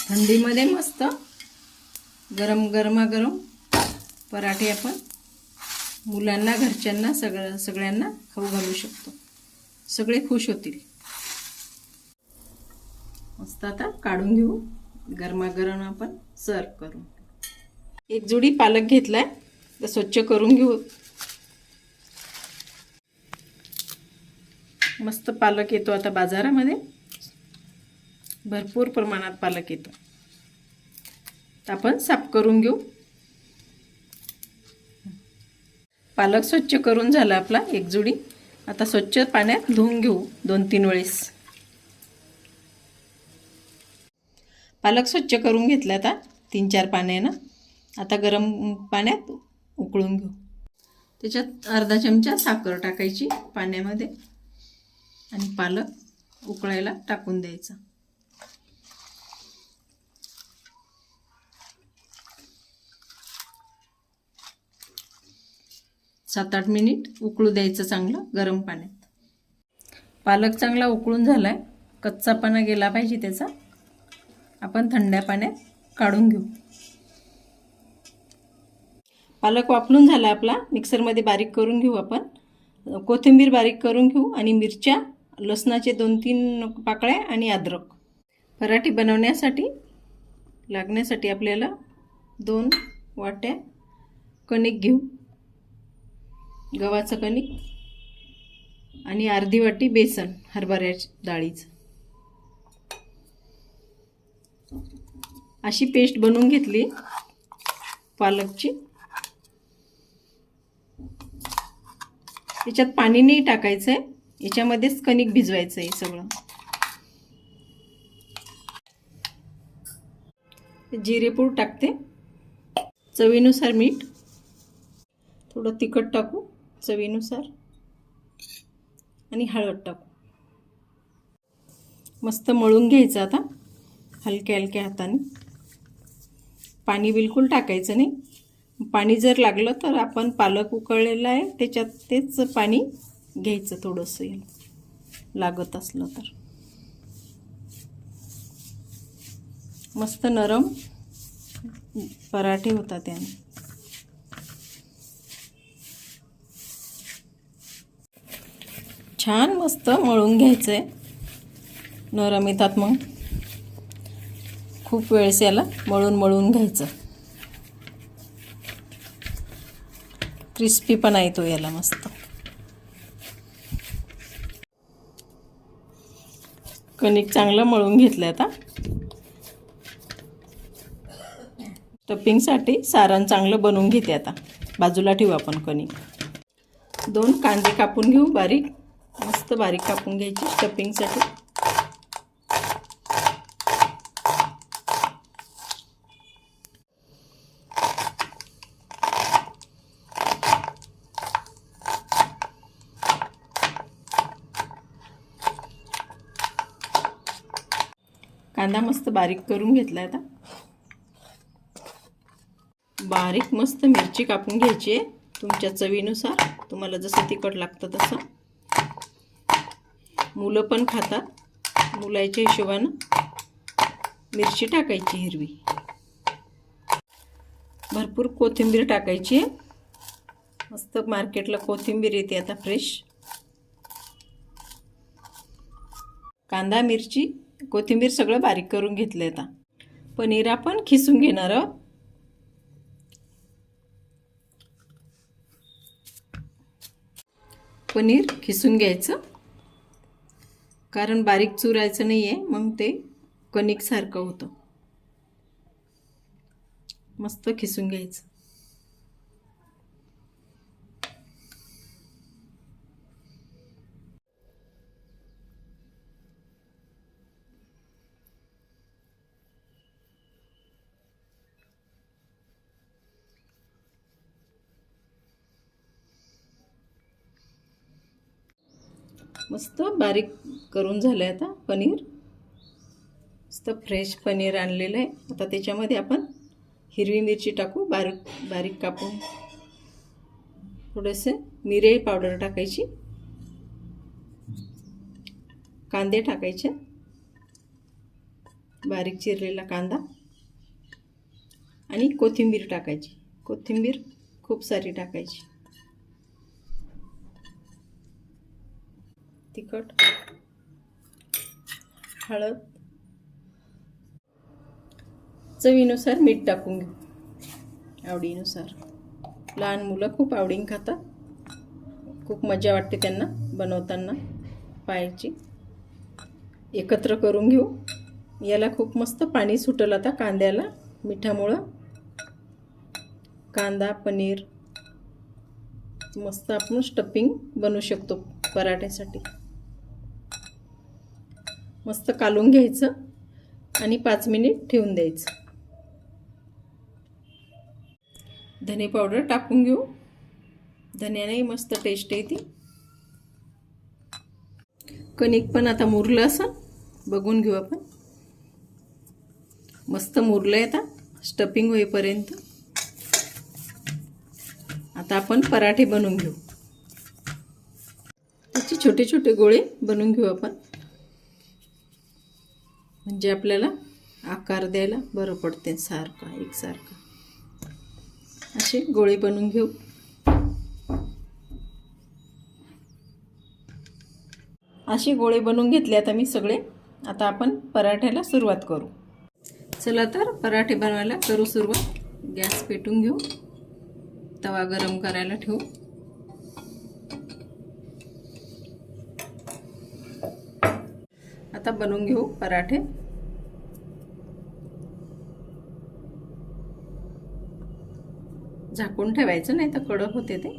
थंडीमध्ये मस्त गरमागरम पराठे आपण मुलांना, घरच्यांना, सगळ्यांना खाऊ घालू शकतो. सगळे खुश होतील. मस्त आता काढून घेऊ. गरमागरम आपण सर्व करू. एक जुडी पालक घेतलाय, तर स्वच्छ करून घेऊ. मस्त पालक येतो आता बाजारामध्ये, भरपूर प्रमाणात पालक येतो. तर आपण साफ करून घेऊ. पालक स्वच्छ करून झाला आपला एक जुडी. आता स्वच्छ पाण्यात धुवून घेऊ 2-3 वेळेस. पालक स्वच्छ करून घेतला आता 3-4 पाण्यानं. आता गरम पाण्यात उकळून घेऊ. त्याच्यात अर्धा चमचा साखर टाकायची पाण्यामध्ये आणि पालक उकळायला टाकून द्यायचा. 7-8 मिनिट उकळू द्यायचं चांगलं गरम पाण्यात. पालक चांगला उकळून झालाय, कच्चापणा गेला पाहिजे त्याचा. आपण थंड पाण्यात काढून घेऊ. पालक वाफलून झाला आपला. मिक्सरमध्ये बारीक करून घेऊ आपण. कोथिंबीर बारीक करून घेऊ आणि मिरच्या, लसणाचे 2-3 पाकळ्या आणि अद्रक. पराठे बनवण्यासाठी लागण्यासाठी आपल्याला 2 वाट्या कणिक घेऊ, गव्हाचं कणिक, आणि अर्धी वाटी बेसन हरभऱ्याच्या डाळीचं. अशी पेस्ट बनवून घेतली पालकची. याच्यात पाणी नाही टाकायचं आहे, याच्यामध्येच कणिक भिजवायचं आहे सगळं. जिरेपूड टाकते, चवीनुसार मीठ, थोडं तिखट टाकू चवीनुसार, आणि हळद टाकू. मस्त मळून घ्यायचं आता हलक्या हलक्या हाताने. पाणी बिलकुल टाकायचं नाही. पाणी जर लागलं तर आपण पालक उकळलेला आहे त्याच्यात तेच पाणी घ्यायचं थोडंसं लागत असलं तर. मस्त नरम पराठे होतात त्याने. छान मस्त मळून घ्यायचं आहे, नरम येतात मग. खूप वेळेस याला मळून घ्यायचं. क्रिस्पी पण येतो याला मस्त. कणिक चांगलं मळून घेतलं. आता स्टफिंगसाठी सारण चांगलं बनवून घेते. आता बाजूला ठेवू आपण कणिक. 2 कांदे कापून घेऊ बारीक, मस्त बारीक कापून घ्यायची स्टफिंगसाठी. कांदा मस्त बारीक करून घेतला. आता बारीक मस्त मिरची कापून घ्यायची आहे तुमच्या चवीनुसार, तुम्हाला जसं तिखट लागतं तसं. मुलं पण खातात, मुलाच्या हिशोबानं मिरची टाकायची हिरवी. भरपूर कोथिंबीर टाकायची आहे. मस्त मार्केटला कोथिंबीर येते आता फ्रेश. कांदा, मिरची, कोथिंबीर सगळं बारीक करून घेतलं. आता पनीर आपण खिसून घेणार आहोत. पनीर खिसून घ्यायचं, कारण बारीक चुरायचं नाही आहे, मग ते कणिकसारखं होतं. मस्त खिसून घ्यायचं. मस्त बारीक करून झालं आता पनीर. मस्त फ्रेश पनीर आणलेलं आहे. आता त्याच्यामध्ये आपण हिरवी मिरची टाकू बारीक बारीक कापून. थोडेसे मिरे पावडर टाकायची, कांदे टाकायचे, बारीक चिरलेला कांदा आणि कोथिंबीर टाकायची. कोथिंबीर खूप सारी टाकायची. तिखट, हळद, चवीनुसार मीठ टाकून घेऊ आवडीनुसार. लहान मुलं खूप आवडीने खातात. खूप मजा वाटते त्यांना बनवताना पाहायची. एकत्र करून घेऊ. याला खूप मस्त पाणी सुटल आता कांद्याला मिठामुळं. कांदा पनीर मस्त आपण स्टफिंग बनवू शकतो पराठ्यासाठी. मस्त कालून घ्यायचं आणि 5 मिनिट ठेवून द्यायचं. धने पावडर टाकून घेऊ. धन्याने मस्त टेस्ट येते. कणिक पण आता मुरलं असं बघून घेऊ आपण. मस्त मुरलं आहे आता स्टफिंग होईपर्यंत. आता आपण पराठे बनवून घेऊ. त्याचे छोटे छोटे गोळे बनवून घेऊ आपण, म्हणजे आपल्याला आकार द्यायला बरं पडते. सारखा एकसारखा असे गोळे बनवून घेऊ. असे गोळे बनवून घेतले आता मी सगळे. आता आपण पराठ्याला सुरुवात करू. चला तर पराठे बनवायला करू सुरुवात. गॅस पेटून घेऊ. तवा गरम करायला ठेवू. आता बनवून घेऊ पराठे. झाकून ठेवायचं नाही तर कडक होते ते.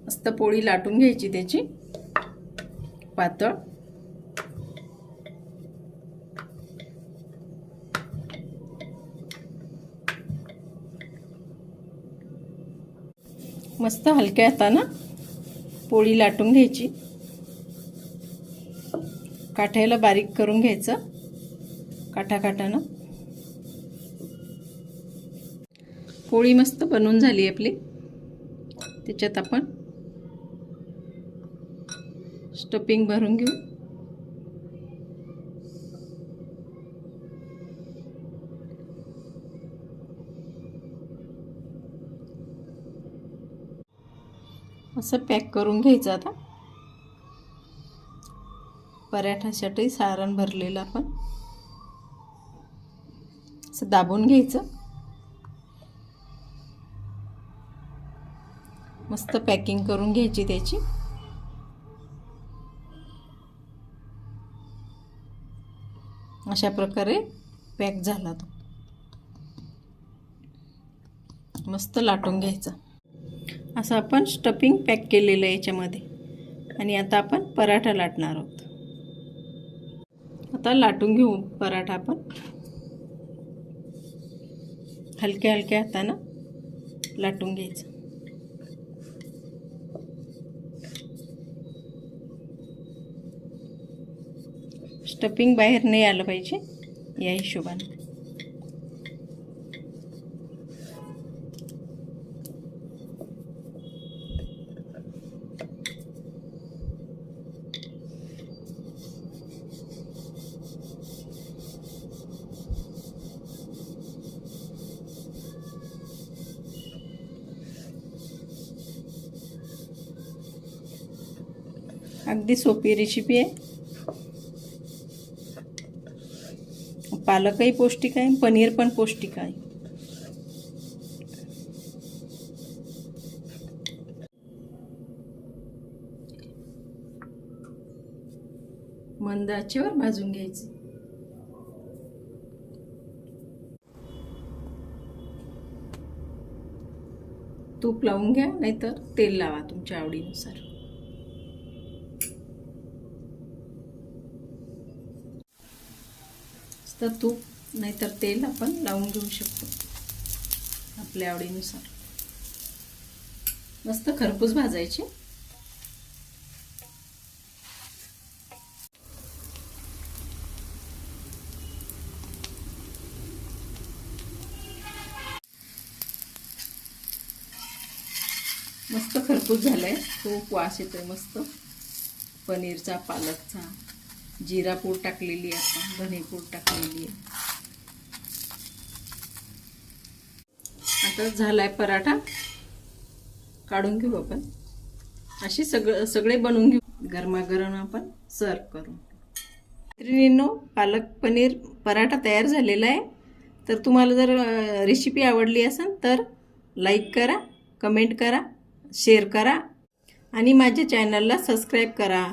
मस्त पोळी लाटून घ्यायची त्याची पातळ. मस्त हलक्या हातानं पोळी लाटून घ्यायची. काठायला बारीक करून घ्यायचं काठाकाठानं. पोळी मस्त बनवून झाली आपली. त्याच्यात आपण स्टफिंग भरून घेऊ. असं पॅक करून घ्यायचं. आता पराठ्यासाठी सारण भरलेलं आपण असं दाबून घ्यायचं. मस्त पॅकिंग करून घ्यायची त्याची. अशा प्रकारे पॅक झाला तो. मस्त लाटून घ्यायचा. असं आपण स्टफिंग पॅक केलेलं आहे याच्यामध्ये. आणि आता आपण पराठा लाटणार आहोत. आता लाटून घेऊ पराठा आपण. हलक्या हलक्या हातानं लाटून घ्यायचं. स्टफिंग बाहेर नाही आलं पाहिजे या हिशोबाने. अगदी सोपी रेसिपी आहे. पालकही पौष्टिक आहे, पनीर पण पौष्टिक आहे. मंद आचेवर भाजून घ्यायचे. तूप लावून घ्या नाहीतर तेल लावा तुमच्या आवडीनुसार. तर तूप नाहीतर तेल आपण लावून घेऊ शकतो आपल्या आवडीनुसार. मस्त खरपूस भाजायचे. मस्त खरपूस झालंय. खूप वास येतोय मस्त. पनीरचा, पालकचा. जिरा पूड टाकलेली आहे आपण, धने पूड टाकलेली आहे. आता झालाय पराठा, काढून घेऊ आपण. अशी सगळे बनवून घेऊ. गरमागरम आपण सर्व करू. मैत्रिणींनो, पालक पनीर पराठा तयार झालेला आहे. तर तुम्हाला जर रेसिपी आवडली असेल तर लाईक करा, कमेंट करा, शेअर करा आणि माझ्या चॅनलला सबस्क्राईब करा.